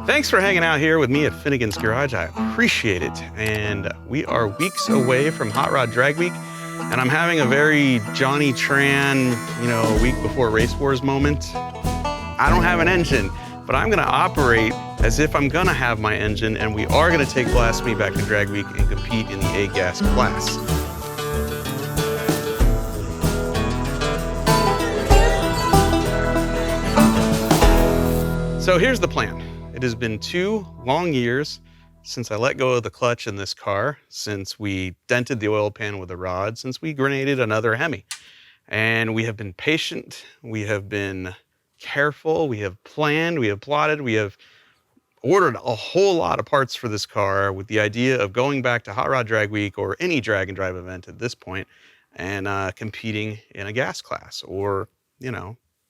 Thanks for hanging out here with me at Finnegan's Garage. I appreciate it. And we are weeks away from Hot Rod Drag Week, and I'm having a very Johnny Tran, week before Race Wars moment. I don't have an engine, but I'm gonna operate as if I'm gonna have my engine, and we are gonna take Blasphemi back to Drag Week and compete in the A-Gas class. So here's the plan. It has been 2 long years since I let go of the clutch in this car, since we dented the oil pan with a rod, since we grenaded another Hemi. And we have been patient, we have been careful, we have planned, we have plotted, we have ordered a whole lot of parts for this car with the idea of going back to Hot Rod Drag Week or any drag and drive event at this point and competing in a gas class or,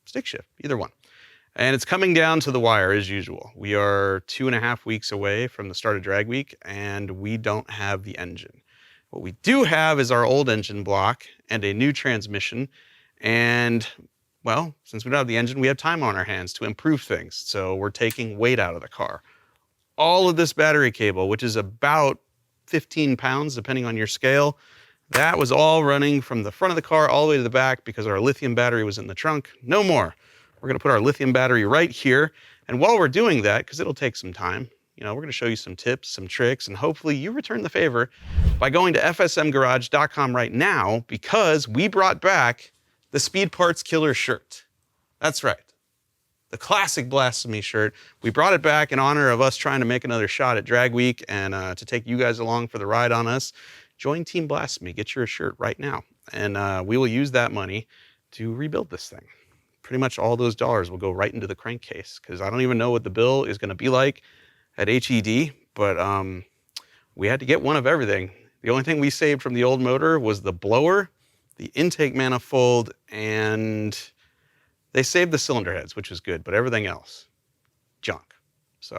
stick shift, either one. And it's coming down to the wire as usual. We are 2.5 weeks away from the start of Drag Week, and we don't have the engine. What we do have is our old engine block and a new transmission. And, well, since we don't have the engine, we have time on our hands to improve things. So we're taking weight out of the car. All of this battery cable, which is about 15 pounds, depending on your scale, that was all running from the front of the car all the way to the back because our lithium battery was in the trunk. No more. We're gonna put our lithium battery right here. And while we're doing that, because it'll take some time, we're gonna show you some tips, some tricks, and hopefully you return the favor by going to fsmgarage.com right now, because we brought back the Speed Parts Killer shirt. That's right, the classic Blasphemi shirt. We brought it back in honor of us trying to make another shot at Drag Week and to take you guys along for the ride on us. Join Team Blasphemi, get your shirt right now. And we will use that money to rebuild this thing. Pretty much all those dollars will go right into the crankcase, because I don't even know what the bill is going to be like at HED, but we had to get one of everything. The only thing we saved from the old motor was the blower, the intake manifold, and they saved the cylinder heads, which was good, but everything else, junk. So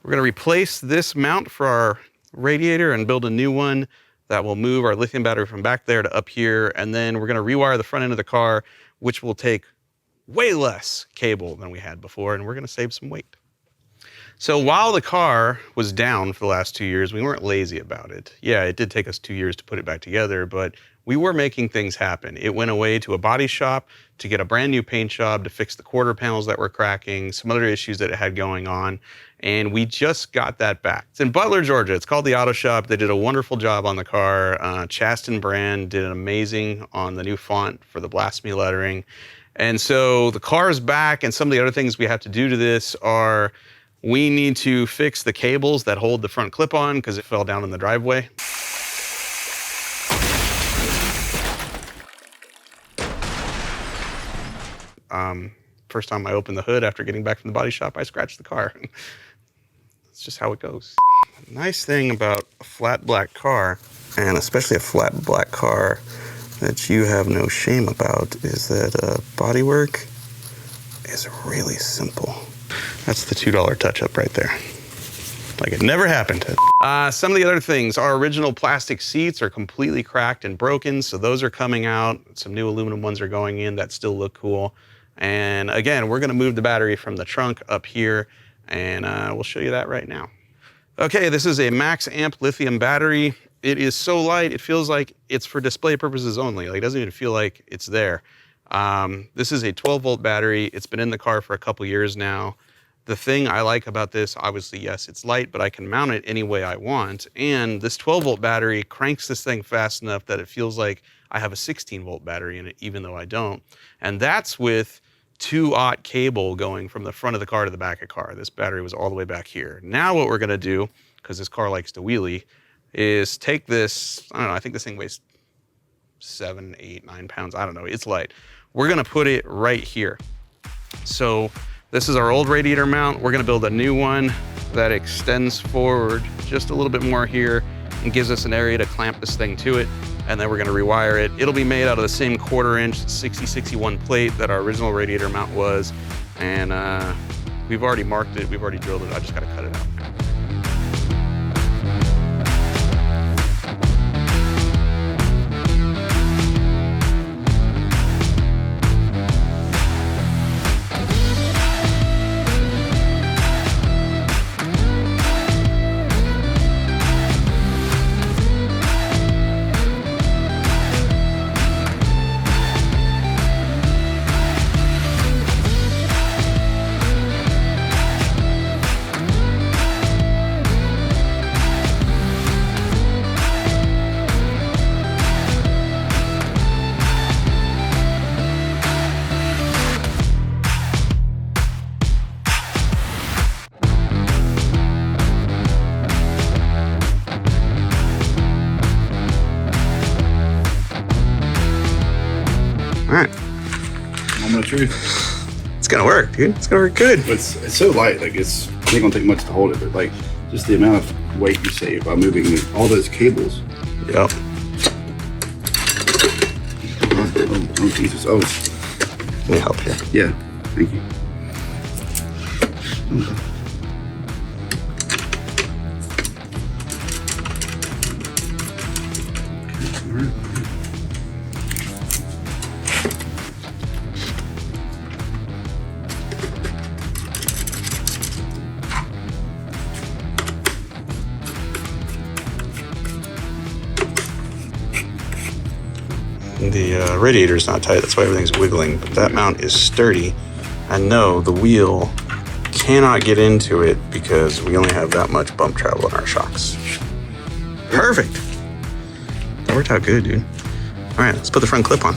we're going to replace this mount for our radiator and build a new one that will move our lithium battery from back there to up here, and then we're going to rewire the front end of the car, which will take way less cable than we had before, and we're gonna save some weight. So while the car was down for the last 2 years, we weren't lazy about it. Yeah, it did take us 2 years to put it back together, but we were making things happen. It went away to a body shop to get a brand new paint job to fix the quarter panels that were cracking, some other issues that it had going on, and we just got that back. It's in Butler, Georgia. It's called the Auto Shop. They did a wonderful job on the car. Chaston brand did an amazing on the new font for the Blasphemi lettering. And so the car is back, and some of the other things we have to do to this are we need to fix the cables that hold the front clip on because it fell down in the driveway. First time I opened the hood after getting back from the body shop, I scratched the car. That's just how it goes. Nice thing about a flat black car, and especially a flat black car that you have no shame about, is that Bodywork is really simple. That's the $2 touch-up right there. Like it never happened. Some of the other things, our original plastic seats are completely cracked and broken, so those are coming out. Some new aluminum ones are going in that still look cool. And again, we're gonna move the battery from the trunk up here, and we'll show you that right now. Okay, this is a Maxx Amps Lithium battery. It is so light, it feels like it's for display purposes only. Like, it doesn't even feel like it's there. This is a 12-volt battery. It's been in the car for a couple years now. The thing I like about this, obviously, yes, it's light, but I can mount it any way I want. And this 12-volt battery cranks this thing fast enough that it feels like I have a 16-volt battery in it, even though I don't. And that's with 2-aught cable going from the front of the car to the back of the car. This battery was all the way back here. Now what we're gonna do, because this car likes to wheelie, is take this, I don't know, I think this thing weighs 7, 8, 9 pounds, I don't know, it's light. We're gonna put it right here. So this is our old radiator mount. We're gonna build a new one that extends forward just a little bit more here and gives us an area to clamp this thing to it. And then we're gonna rewire it. It'll be made out of the same 1/4-inch 6061 plate that our original radiator mount was. And we've already marked it, we've already drilled it, I just gotta cut it out. the truth. It's gonna work, dude. It's gonna work good. It's so light, like it ain't gonna take much to hold it, but like just the amount of weight you save by moving all those cables. Yep. Oh Jesus! Oh, let me help here. Yeah, thank you. The radiator's not tight, that's why everything's wiggling, but that mount is sturdy. And no, the wheel cannot get into it because we only have that much bump travel in our shocks. Perfect. That worked out good, dude. All right, let's put the front clip on.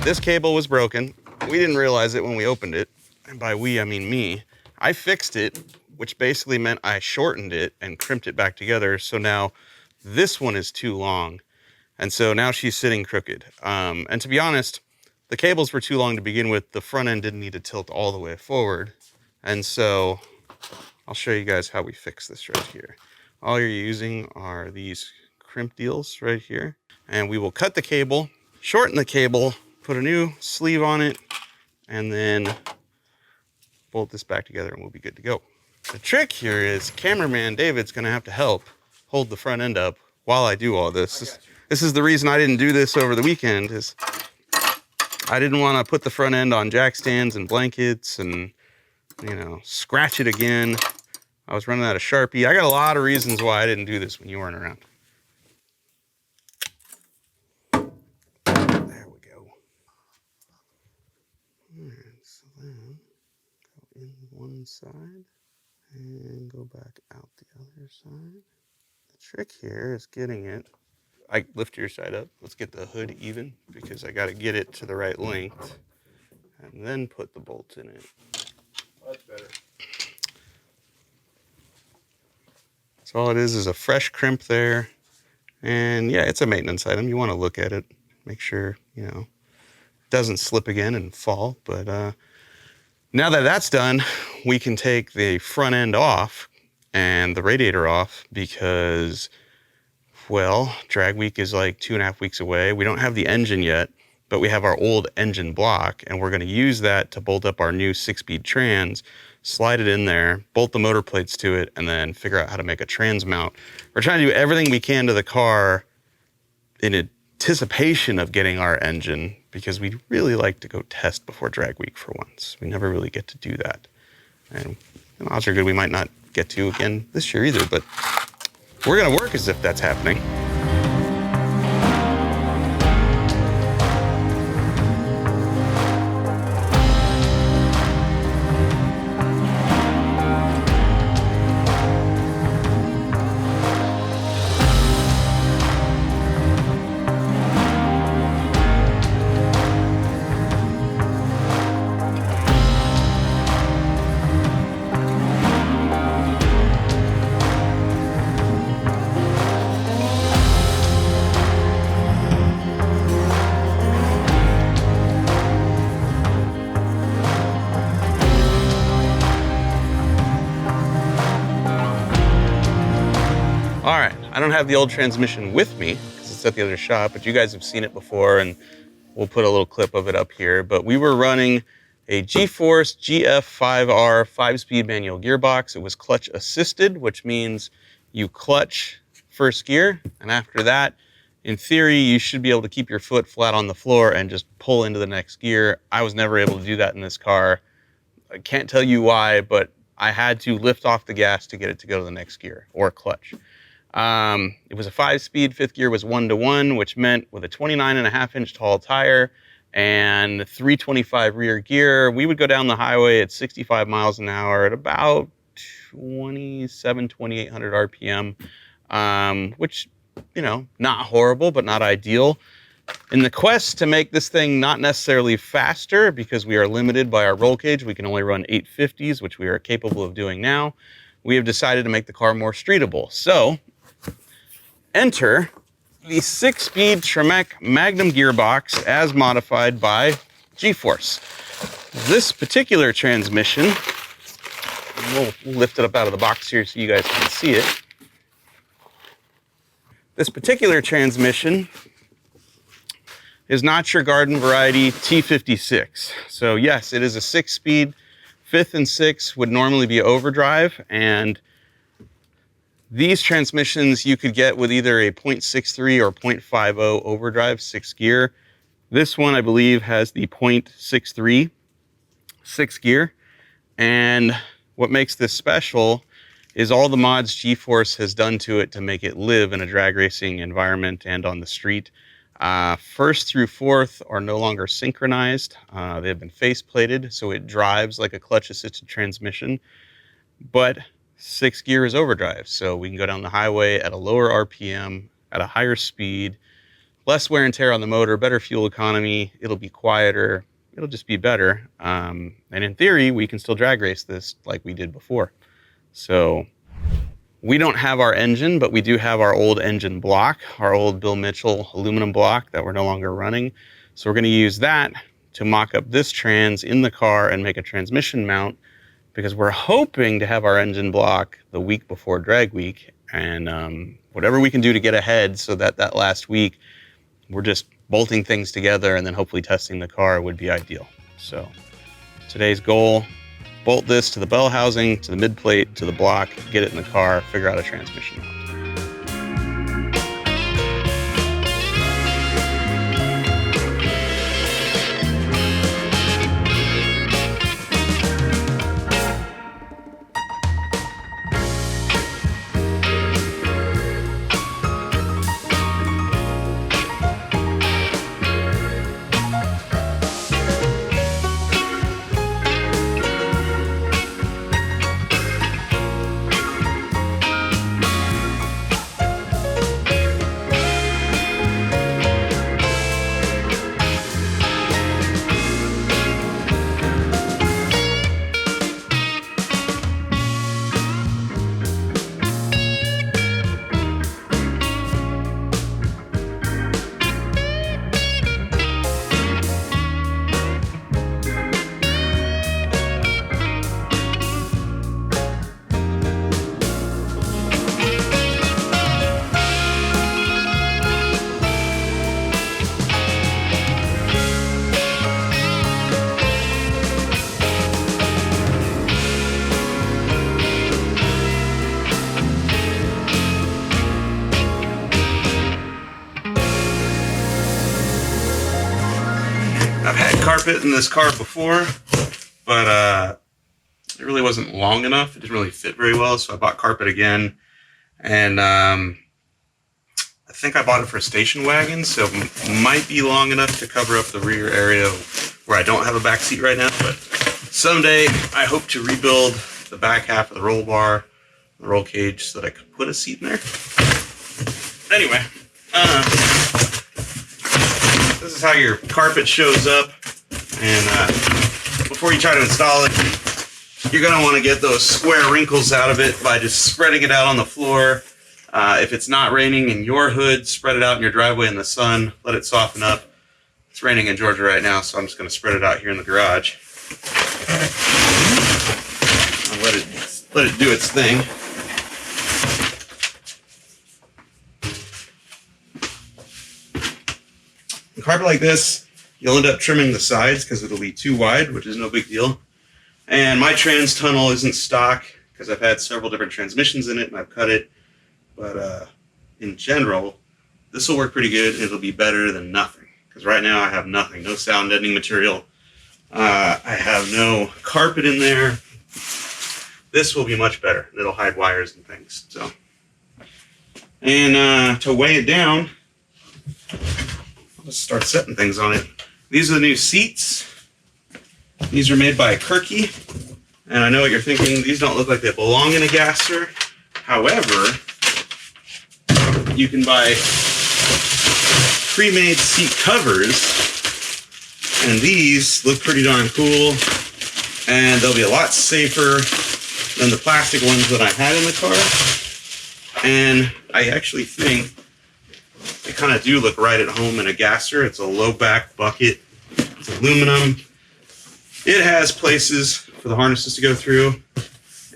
This cable was broken. We didn't realize it when we opened it. And by we, I mean me. I fixed it, which basically meant I shortened it and crimped it back together. So now this one is too long. And so now she's sitting crooked. And to be honest, the cables were too long to begin with. The front end didn't need to tilt all the way forward. And so I'll show you guys how we fix this right here. All you're using are these crimp deals right here. And we will cut the cable, shorten the cable, put a new sleeve on it, and then bolt this back together and we'll be good to go. The trick here is cameraman David's gonna have to help hold the front end up while I do all this. This is the reason I didn't do this over the weekend, is I didn't wanna put the front end on jack stands and blankets and, you know, scratch it again. I was running out of Sharpie. I got a lot of reasons why I didn't do this when you weren't around. One side and go back out the other side. The trick here is getting it. I lift your side up. Let's get the hood even because I got to get it to the right length and then put the bolt in it. That's better. So all it is a fresh crimp there. And yeah, it's a maintenance item. You want to look at it, make sure, you know, it doesn't slip again and fall. But now that that's done, we can take the front end off and the radiator off because, well, drag week is like 2.5 weeks away. We don't have the engine yet, but we have our old engine block and we're gonna use that to bolt up our new 6-speed trans, slide it in there, bolt the motor plates to it, and then figure out how to make a trans mount. We're trying to do everything we can to the car in anticipation of getting our engine, because we'd really like to go test before drag week for once. We never really get to do that. And odds are good we might not get to again this year either, but we're gonna work as if that's happening. All right, I don't have the old transmission with me because it's at the other shop, but you guys have seen it before and we'll put a little clip of it up here. But we were running a G-Force GF5R 5-speed manual gearbox. It was clutch assisted, which means you clutch first gear, and after that, in theory, you should be able to keep your foot flat on the floor and just pull into the next gear. I was never able to do that in this car. I can't tell you why, but I had to lift off the gas to get it to go to the next gear, or clutch. It was a 5-speed, fifth gear was 1-to-1, which meant with a 29.5-inch tall tire and 325 rear gear. We would go down the highway at 65 miles an hour at about 2,800 RPM, which, you know, not horrible, but not ideal. In the quest to make this thing not necessarily faster, because we are limited by our roll cage, we can only run 850s, which we are capable of doing now, we have decided to make the car more streetable. So, enter the 6-speed Tremec Magnum gearbox as modified by G-Force. This particular transmission, we'll lift it up out of the box here so you guys can see it. This particular transmission is not your garden variety T56. So yes, it is a 6-speed. 5th and 6th would normally be overdrive, and these transmissions you could get with either a 0.63 or 0.50 overdrive 6 gear. This one, I believe, has the 0.63 6 gear. And what makes this special is all the mods G-Force has done to it to make it live in a drag racing environment and on the street. 1st through 4th are no longer synchronized. They have been face plated, so it drives like a clutch assisted transmission, but 6th gear is overdrive. So we can go down the highway at a lower RPM, at a higher speed, less wear and tear on the motor, better fuel economy. It'll be quieter. It'll just be better. And in theory, we can still drag race this like we did before. So we don't have our engine, but we do have our old engine block, our old Bill Mitchell aluminum block that we're no longer running. So we're going to use that to mock up this trans in the car and make a transmission mount, because we're hoping to have our engine block the week before drag week. And whatever we can do to get ahead so that that last week we're just bolting things together and then hopefully testing the car would be ideal. So today's goal: bolt this to the bell housing, to the mid plate, to the block, get it in the car, figure out a transmission mount. I've had carpet in this car before, but it really wasn't long enough. It didn't really fit very well, so I bought carpet again. And I think I bought it for a station wagon, so it might be long enough to cover up the rear area where I don't have a back seat right now. But someday I hope to rebuild the back half of the roll bar, the roll cage, so that I could put a seat in there. Anyway, this is how your carpet shows up. And before you try to install it, you're going to want to get those square wrinkles out of it by just spreading it out on the floor. If it's not raining in your hood, spread it out in your driveway in the sun. Let it soften up. It's raining in Georgia right now, so I'm just going to spread it out here in the garage. I'll let it do its thing. A carpet like this, you'll end up trimming the sides because it'll be too wide, which is no big deal. And my trans tunnel isn't stock because I've had several different transmissions in it and I've cut it. But in general, this will work pretty good. It'll be better than nothing, because right now I have nothing, no sound deadening material. I have no carpet in there. This will be much better. It'll hide wires and things. So, and to weigh it down, I'll just start setting things on it. These are the new seats. These are made by Kirky. And I know what you're thinking, these don't look like they belong in a gasser. However, you can buy pre-made seat covers, and these look pretty darn cool, and they'll be a lot safer than the plastic ones that I had in the car. And I actually think they kind of do look right at home in a gasser. It's a low back bucket, it's aluminum. It has places for the harnesses to go through.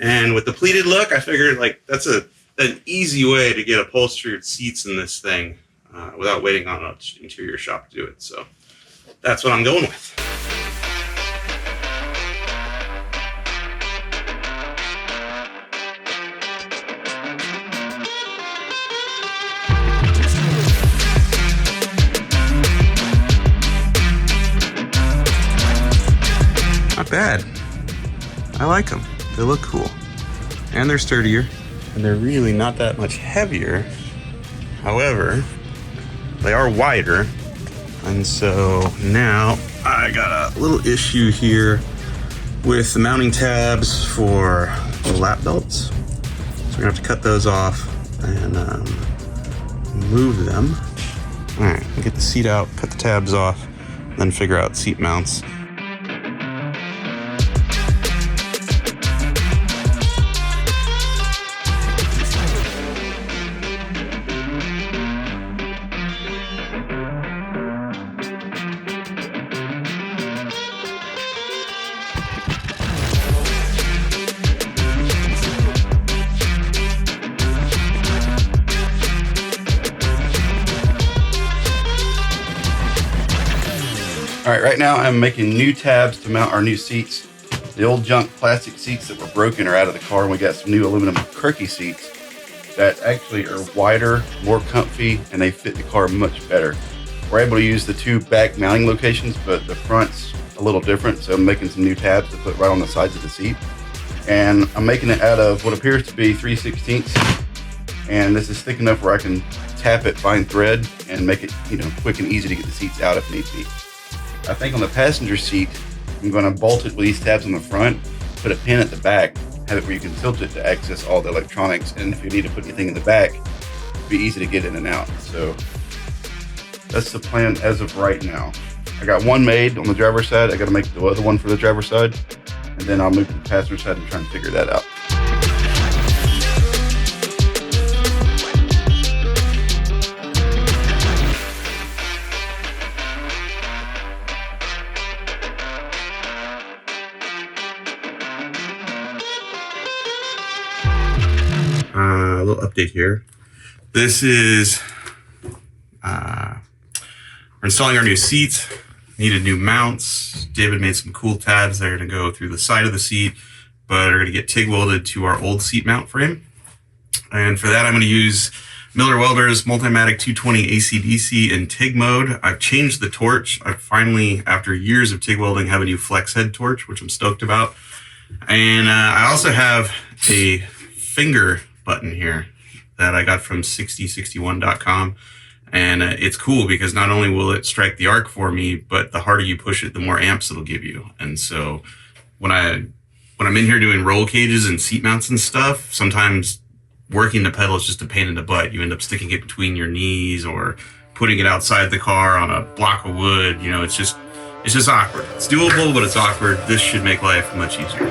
And with the pleated look, I figured like that's an easy way to get upholstered seats in this thing without waiting on an interior shop to do it. So that's what I'm going with. Not bad. I like them. They look cool. And they're sturdier. And they're really not that much heavier. However, they are wider. And so now I got a little issue here with the mounting tabs for the lap belts. So we're gonna have to cut those off and move them. All right, we'll get the seat out, cut the tabs off, then figure out seat mounts. All right, right now I'm making new tabs to mount our new seats. The old junk plastic seats that were broken are out of the car, and we got some new aluminum Kirky seats that actually are wider, more comfy, and they fit the car much better. We're able to use the two back mounting locations, but the front's a little different, so I'm making some new tabs to put right on the sides of the seat. And I'm making it out of what appears to be 3/16, and this is thick enough where I can tap it, find thread, and make it, quick and easy to get the seats out if need be. I think on the passenger seat, I'm going to bolt it with these tabs on the front, put a pin at the back, have it where you can tilt it to access all the electronics, and if you need to put anything in the back, it'll be easy to get in and out. So that's the plan as of right now. I got one made on the driver's side. I got to make the other one for the driver's side, and then I'll move to the passenger side and try and figure that out. A little update here. This is, we're installing our new seats, needed new mounts. David made some cool tabs that are gonna go through the side of the seat, but are gonna get TIG welded to our old seat mount frame. And for that, I'm gonna use Miller Welder's Multimatic 220 AC/DC in TIG mode. I've changed the torch. I finally, after years of TIG welding, have a new flex head torch, which I'm stoked about. And I also have a finger button here that I got from 6061.com, and it's cool because not only will it strike the arc for me, but the harder you push it, the more amps it'll give you. And so when I'm in here doing roll cages and seat mounts and stuff, sometimes working the pedal is just a pain in the butt. You end up sticking it between your knees or putting it outside the car on a block of wood. It's just awkward. It's doable, but it's awkward. This should make life much easier.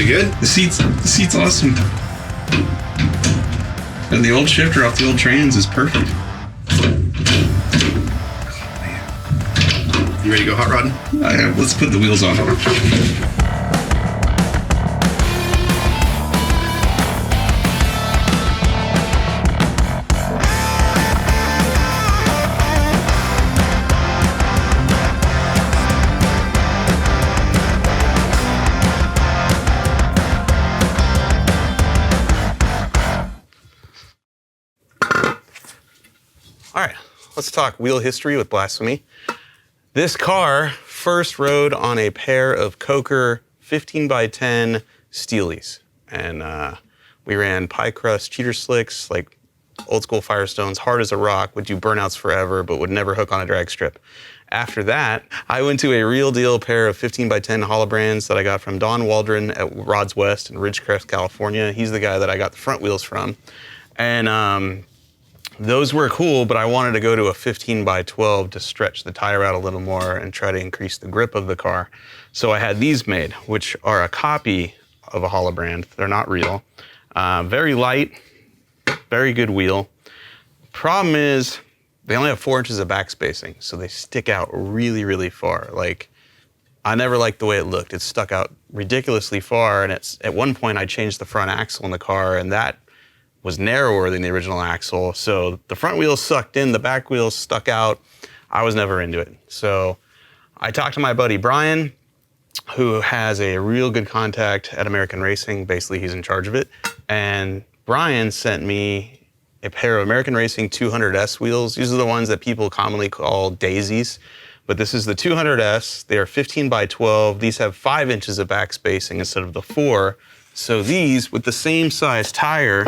good? The seat's awesome. And the old shifter off the old trains is perfect. You ready to go hot rodding? Let's put the wheels on. All right, let's talk wheel history with Blasphemi. This car first rode on a pair of Coker 15x10 Steelies. And we ran pie crust cheater slicks, like old school Firestones, hard as a rock, would do burnouts forever, but would never hook on a drag strip. After that, I went to a real deal pair of 15x10 Holobrands that I got from Don Waldron at Rods West in Ridgecrest, California. He's the guy that I got the front wheels from. And those were cool, but I wanted to go to a 15x12 to stretch the tire out a little more and try to increase the grip of the car. So I had these made, which are a copy of a Holobrand. They're not real. Very light, very good wheel. Problem is, they only have 4 inches of back spacing, so they stick out really, really far. Like, I never liked the way it looked. It stuck out ridiculously far, and at one point I changed the front axle in the car, and that was narrower than the original axle. So the front wheels sucked in, the back wheels stuck out. I was never into it. So I talked to my buddy Brian, who has a real good contact at American Racing. Basically, he's in charge of it. And Brian sent me a pair of American Racing 200S wheels. These are the ones that people commonly call daisies, but this is the 200S. They are 15x12. These have 5 inches of back spacing instead of the 4. So these, with the same size tire,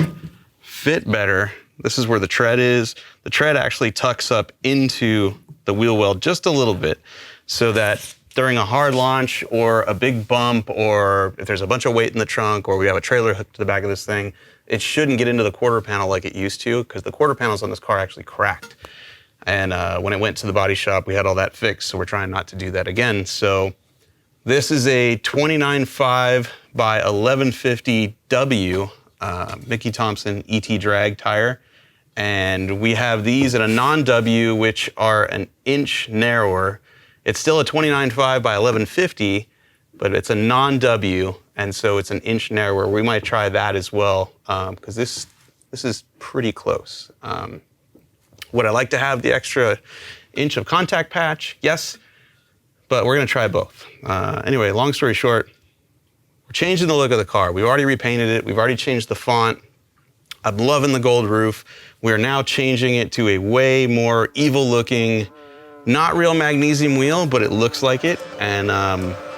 fit better. This is where the tread is. The tread actually tucks up into the wheel well just a little bit so that during a hard launch or a big bump, or if there's a bunch of weight in the trunk, or we have a trailer hooked to the back of this thing, it shouldn't get into the quarter panel like it used to, because the quarter panels on this car actually cracked. And when it went to the body shop, we had all that fixed, so we're trying not to do that again. So this is a 29.5 by 1150W Mickey Thompson ET drag tire. And we have these at a non-W, which are an inch narrower. It's still a 29.5 by 1150, but it's a non-W, and so it's an inch narrower. We might try that as well, because this is pretty close. Would I like to have the extra inch of contact patch? Yes, but we're gonna try both. Anyway, long story short, we're changing the look of the car. We've already repainted it. We've already changed the font. I'm loving the gold roof. We're now changing it to a way more evil looking, not real magnesium wheel, but it looks like it. And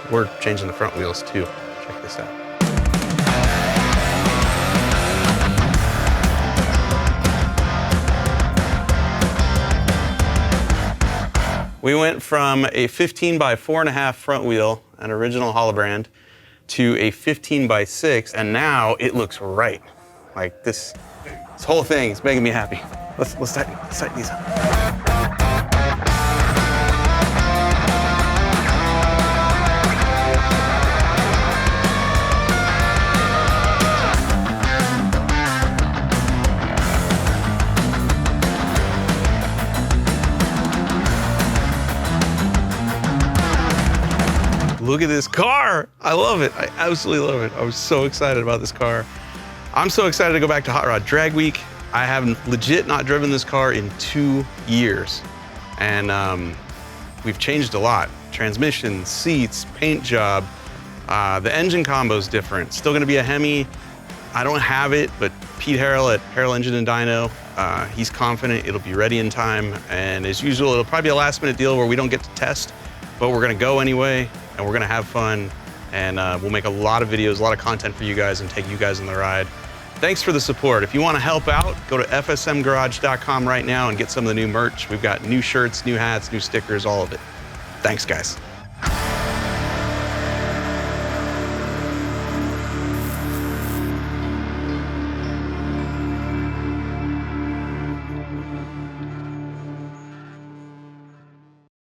we're changing the front wheels too. Check this out. We went from a 15 by 4.5 front wheel, an original Holobrand, to a 15 by 6, and now it looks right. Like this whole thing is making me happy. Let's tighten these up. Look at this car. I love it. I absolutely love it. I was so excited about this car. I'm so excited to go back to Hot Rod Drag Week. I have legit not driven this car in 2 years. And we've changed a lot. Transmission, seats, paint job. The engine combo is different. Still gonna be a Hemi. I don't have it, but Pete Harrell at Harrell Engine and Dyno, he's confident it'll be ready in time. And as usual, it'll probably be a last minute deal where we don't get to test, but we're gonna go anyway, and we're gonna have fun. And we'll make a lot of videos, a lot of content for you guys and take you guys on the ride. Thanks for the support. If you wanna help out, go to fsmgarage.com right now and get some of the new merch. We've got new shirts, new hats, new stickers, all of it. Thanks, guys.